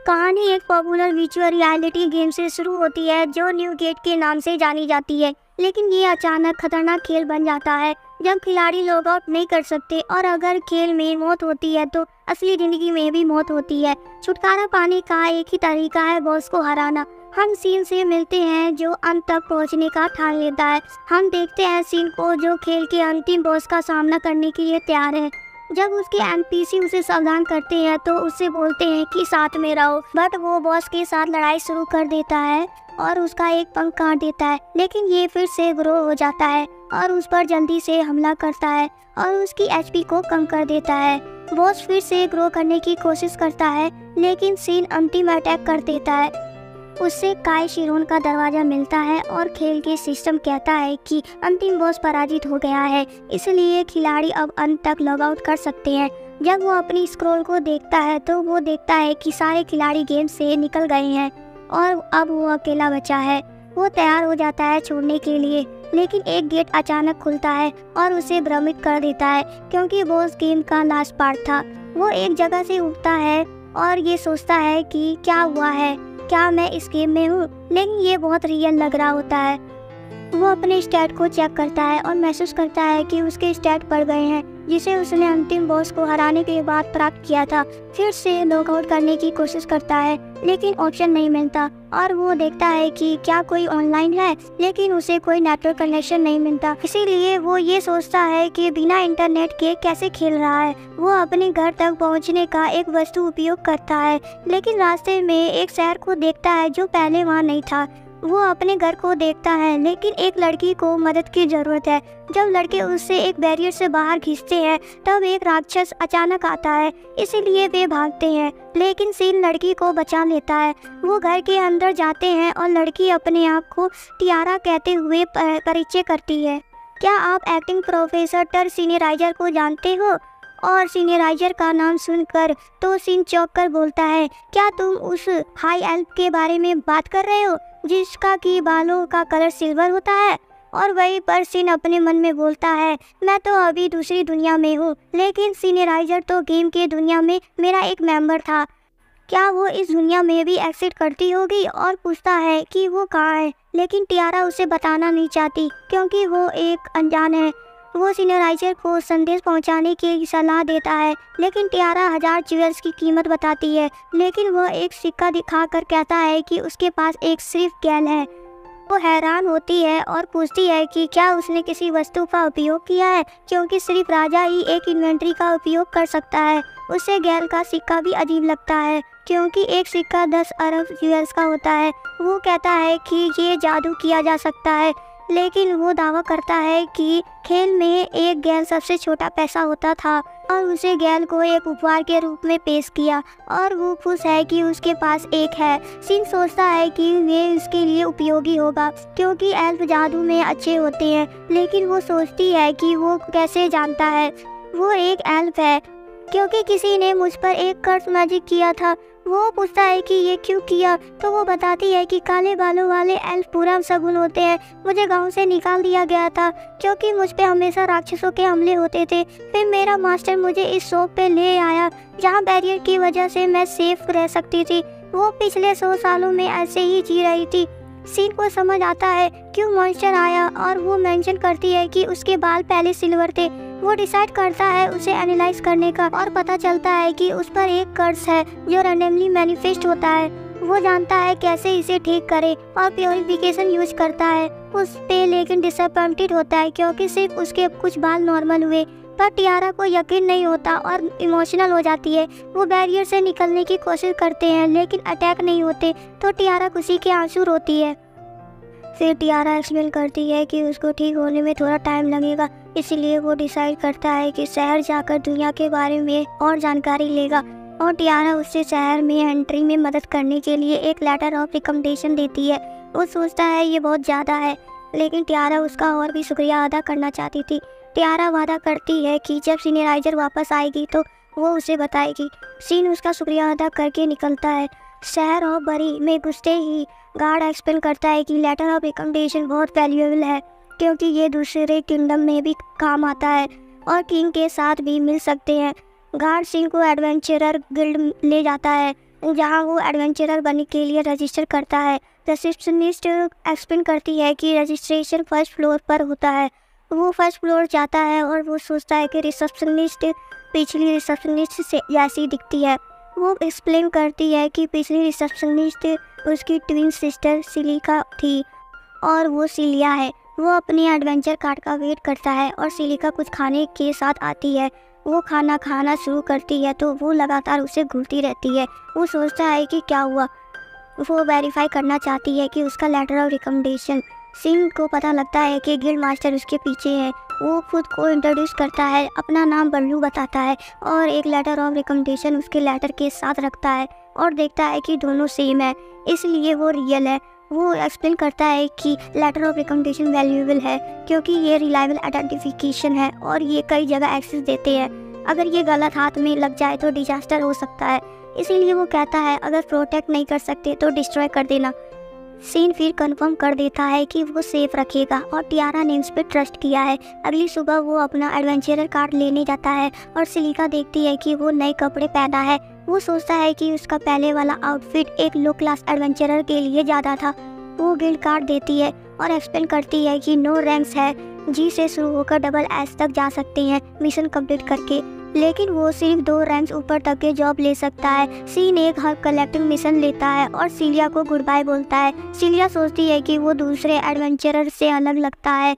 कहानी एक popular virtual reality game से शुरू होती है जो न्यू गेट के नाम से जानी जाती है। लेकिन ये अचानक खतरनाक खेल बन जाता है जब खिलाड़ी लॉग आउट नहीं कर सकते और अगर खेल में मौत होती है तो असली जिंदगी में भी मौत होती है। छुटकारा पाने का एक ही तरीका है बॉस को हराना। हम सीन से मिलते हैं जो अंत तक पहुंचने का ठान लेता है। हम देखते हैं सीन को जो खेल के अंतिम बॉस का सामना करने के लिए तैयार है। जब उसके एनपीसी उसे सावधान करते हैं तो उससे बोलते हैं कि साथ में रहो, बट वो बॉस के साथ लड़ाई शुरू कर देता है और उसका एक पंख काट देता है। लेकिन ये फिर से ग्रो हो जाता है और उस पर जल्दी से हमला करता है और उसकी एचपी को कम कर देता है। बॉस फिर से ग्रो करने की कोशिश करता है लेकिन सीन अंतिम अटैक कर देता है। उससे काई शिरोन का दरवाजा मिलता है और खेल के सिस्टम कहता है कि अंतिम बॉस पराजित हो गया है, इसलिए खिलाड़ी अब अंत तक लॉग आउट कर सकते हैं। जब वो अपनी स्क्रॉल को देखता है तो वो देखता है कि सारे खिलाड़ी गेम से निकल गए हैं और अब वो अकेला बचा है। वो तैयार हो जाता है छोड़ने के लिए, लेकिन एक गेट अचानक खुलता है और उसे भ्रमित कर देता है क्योंकि बॉस गेम का लास्ट पार्ट था। वो एक जगह से उठता है और ये सोचता है कि क्या हुआ है, क्या मैं इस गेम में हूँ, लेकिन ये बहुत रियल लग रहा होता है। वो अपने स्टैट को चेक करता है और महसूस करता है कि उसके स्टैट बढ़ गए हैं जिसे उसने अंतिम बॉस को हराने के बाद प्राप्त किया था। फिर से लॉग आउट करने की कोशिश करता है लेकिन ऑप्शन नहीं मिलता और वो देखता है कि क्या कोई ऑनलाइन है, लेकिन उसे कोई नेटवर्क कनेक्शन नहीं मिलता। इसीलिए वो ये सोचता है कि बिना इंटरनेट के कैसे खेल रहा है। वो अपने घर तक पहुंचने का एक वस्तु उपयोग करता है लेकिन रास्ते में एक शहर को देखता है जो पहले वहाँ नहीं था। वो अपने घर को देखता है लेकिन एक लड़की को मदद की जरूरत है। जब लड़के उससे एक बैरियर से बाहर खींचते हैं तब एक राक्षस अचानक आता है, इसीलिए वे भागते हैं लेकिन सीन लड़की को बचा लेता है। वो घर के अंदर जाते हैं और लड़की अपने आप को टियारा कहते हुए परिचय करती है। क्या आप एक्टिंग प्रोफेसर टर सीनियराइजर को जानते हो? और सीनियराइजर का नाम सुनकर तो सीन चौंक कर बोलता है, क्या तुम उस हाई एल्फ के बारे में बात कर रहे हो जिसका की बालों का कलर सिल्वर होता है? और वहीं पर सीन अपने मन में बोलता है, मैं तो अभी दूसरी दुनिया में हूँ, लेकिन सीनियराइजर तो गेम के दुनिया में मेरा एक मेंबर था। क्या वो इस दुनिया में भी एग्जिट करती होगी? और पूछता है कि वो कहाँ है, लेकिन टियारा उसे बताना नहीं चाहती क्योंकि वो एक अनजान है। वो सीनियराइजर को संदेश पहुंचाने की सलाह देता है लेकिन टियारा 1000 ज्वेल्स की कीमत बताती है, लेकिन वो एक सिक्का दिखाकर कहता है कि उसके पास एक सिर्फ गैल है। वो हैरान होती है और पूछती है कि क्या उसने किसी वस्तु का उपयोग किया है क्योंकि सिर्फ राजा ही एक इन्वेंट्री का उपयोग कर सकता है। उसे गैल का सिक्का भी अजीब लगता है क्योंकि एक सिक्का 10 अरब ज्वेल्स का होता है। वो कहता है कि ये जादू किया जा सकता है, लेकिन वो दावा करता है कि खेल में एक गैल सबसे छोटा पैसा होता था और उसे गैल को एक उपहार के रूप में पेश किया और वो खुश है कि उसके पास एक है। सीन सोचता है कि वे उसके लिए उपयोगी होगा क्योंकि एल्फ जादू में अच्छे होते हैं, लेकिन वो सोचती है कि वो कैसे जानता है वो एक एल्फ है क्योंकि किसी ने मुझ पर एक कर्स मैजिक किया था। वो पूछता है कि ये क्यों किया तो वो बताती है कि काले बालों वाले एल्फ पूरा शगुन होते हैं। मुझे गांव से निकाल दिया गया था क्योंकि मुझ पे हमेशा राक्षसों के हमले होते थे। फिर मेरा मास्टर मुझे इस शॉप पे ले आया जहाँ बैरियर की वजह से मैं सेफ रह सकती थी। वो पिछले 100 सालों में ऐसे ही जी रही थी। सीन को समझ आता है क्यों मॉन्स्टर आया और वो मेंशन करती है कि उसके बाल पहले सिल्वर थे। वो डिसाइड करता है उसे एनालाइज करने का और पता चलता है कि उस पर एक कर्स है जो रैंडमली मैनिफेस्ट होता है। वो जानता है कैसे इसे ठीक करे और प्योरिफिकेशन यूज करता है उस पे, लेकिन डिसअपॉइंटेड होता है क्योंकि सिर्फ उसके कुछ बाल नॉर्मल हुए। पर टियारा को यकीन नहीं होता और इमोशनल हो जाती है। वो बैरियर से निकलने की कोशिश करते हैं लेकिन अटैक नहीं होते तो टियारा खुशी के आंसू रोती है। फिर टियारा एक्सप्लेन करती है कि उसको ठीक होने में थोड़ा टाइम लगेगा, इसलिए वो डिसाइड करता है कि शहर जाकर दुनिया के बारे में और जानकारी लेगा और टियारा उससे शहर में एंट्री में मदद करने के लिए एक लेटर ऑफ रिकमेंडेशन देती है। वो सोचता है ये बहुत ज़्यादा है, लेकिन टियारा उसका और भी शुक्रिया अदा करना चाहती थी। टियारा वादा करती है कि जब सीनियराइजर वापस आएगी तो वो उसे बताएगी। सीन उसका शुक्रिया अदा करके निकलता है। शहर ऑफ बरी में घुसते ही गार्ड एक्सप्लेन करता है कि लेटर ऑफ रिकमेंडेशन बहुत वैल्यूएबल है क्योंकि ये दूसरे किंगडम में भी काम आता है और किंग के साथ भी मिल सकते हैं। गार्ड सीन को एडवेंचरर गिल्ड ले जाता है जहां वो एडवेंचरर बनने के लिए रजिस्टर करता है। रिसेप्शनिस्ट एक्सप्लेन करती है कि रजिस्ट्रेशन फर्स्ट फ्लोर पर होता है। वो फर्स्ट फ्लोर जाता है और वो सोचता है कि रिसेप्शनिस्ट पिछली रिसेप्शनिस्ट से जैसी दिखती है। वो एक्सप्लेन करती है कि पिछली रिसेप्शनिस्ट उसकी ट्विन सिस्टर सिलिका थी और वो सिलिया है। वो अपनी एडवेंचर कार्ड का वेट करता है और सिलिका कुछ खाने के साथ आती है। वो खाना खाना शुरू करती है तो वो लगातार उसे घूरती रहती है। वो सोचता है कि क्या हुआ। वो वेरीफाई करना चाहती है कि उसका लेटर ऑफ रिकमेंडेशन। सिंह को पता लगता है कि गिल्ड मास्टर उसके पीछे है। वो खुद को इंट्रोड्यूस करता है, अपना नाम बल्लू बताता है और एक लेटर ऑफ रिकमेंडेशन उसके लेटर के साथ रखता है और देखता है कि दोनों सेम है, इसलिए वो रियल है। वो एक्सप्लेन करता है कि लेटर ऑफ रिकमेंडेशन वैल्यूएबल है क्योंकि ये रिलायबल आइडेंटिफिकेशन है और ये कई जगह एक्सेस देते हैं। अगर ये गलत हाथ में लग जाए तो डिजास्टर हो सकता है, इसीलिए वो कहता है अगर प्रोटेक्ट नहीं कर सकते तो डिस्ट्रॉय कर देना। सीन फिर कंफर्म कर देता है कि वो सेफ रखेगा और टियारा ने उस पर ट्रस्ट किया है। अगली सुबह वो अपना एडवेंचरर कार्ड लेने जाता है और सिलिका देखती है कि वो नए कपड़े पहना है। वो सोचता है कि उसका पहले वाला आउटफिट एक लो क्लास एडवेंचरर के लिए ज़्यादा था। वो गिल्ड कार्ड देती है और एक्सप्लेन करती है कि नो रैंक्स है, जी से शुरू होकर डबल एस तक जा सकते हैं मिशन कंप्लीट करके, लेकिन वो सिर्फ 2 रैंक्स ऊपर तक के जॉब ले सकता है। सीन एक हर्ब कलेक्टिंग मिशन लेता है और सिलिया को गुड बाय बोलता है। सिलिया सोचती है कि वो दूसरे एडवेंचरर से अलग लगता है।